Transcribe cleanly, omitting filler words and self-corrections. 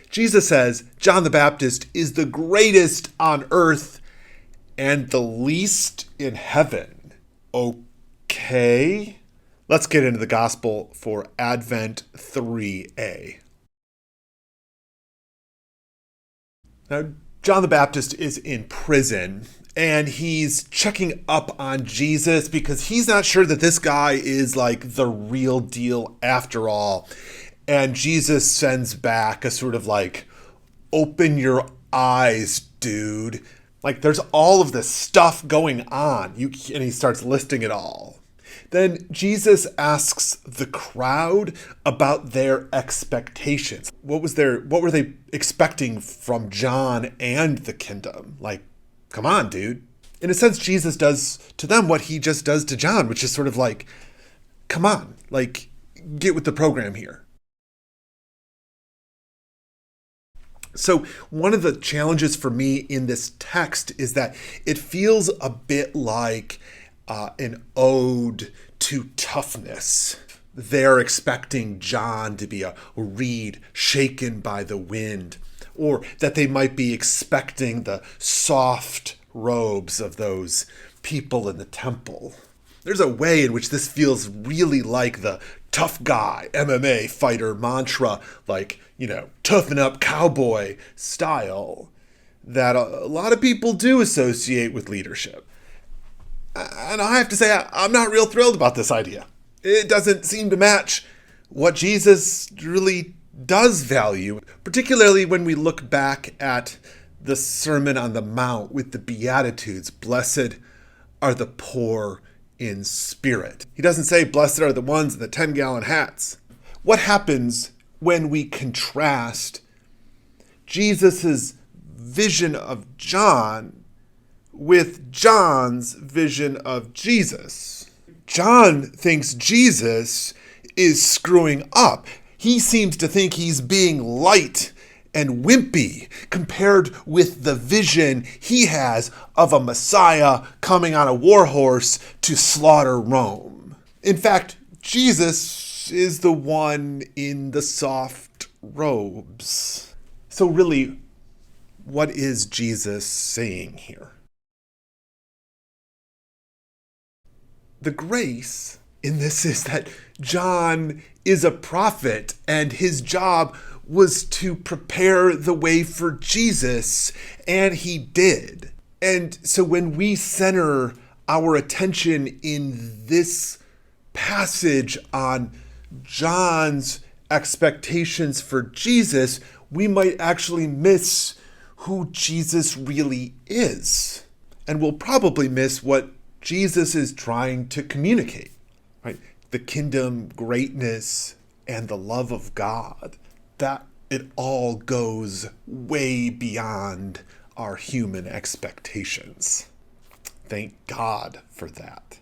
Jesus says John the Baptist is the greatest on earth and the least in heaven. Okay. Let's get into the gospel for Advent 3a. Now, John the Baptist is in prison and he's checking up on Jesus because he's not sure that this guy is like the real deal after all. And Jesus sends back a sort of like, open your eyes, dude. Like there's all of this stuff going on. And he starts listing it all. Then Jesus asks the crowd about their expectations. What were they expecting from John and the kingdom? Like, come on, dude. In a sense, Jesus does to them what he just does to John, which is sort of like, come on, like, get with the program here. So one of the challenges for me in this text is that it feels a bit like an ode to toughness. They're expecting John to be a reed shaken by the wind, or that they might be expecting the soft robes of those people in the temple. There's a way in which this feels really like the tough guy MMA fighter mantra, like, toughen up cowboy style that a lot of people do associate with leadership. And I have to say, I'm not real thrilled about this idea. It doesn't seem to match what Jesus really does value, particularly when we look back at the Sermon on the Mount with the Beatitudes. Blessed are the poor in spirit. He doesn't say, blessed are the ones in the 10-gallon hats. What happens when we contrast Jesus's vision of John with John's vision of Jesus? John thinks Jesus is screwing up. He seems to think he's being light and wimpy compared with the vision he has of a Messiah coming on a war horse to slaughter Rome. In fact, Jesus is the one in the soft robes. So really, what is Jesus saying here? The grace in this is that John is a prophet and his job was to prepare the way for Jesus, and he did. And so when we center our attention in this passage on John's expectations for Jesus, we might actually miss who Jesus really is. And we'll probably miss what Jesus is trying to communicate, right? The kingdom, greatness, and the love of God. That it all goes way beyond our human expectations. Thank God for that.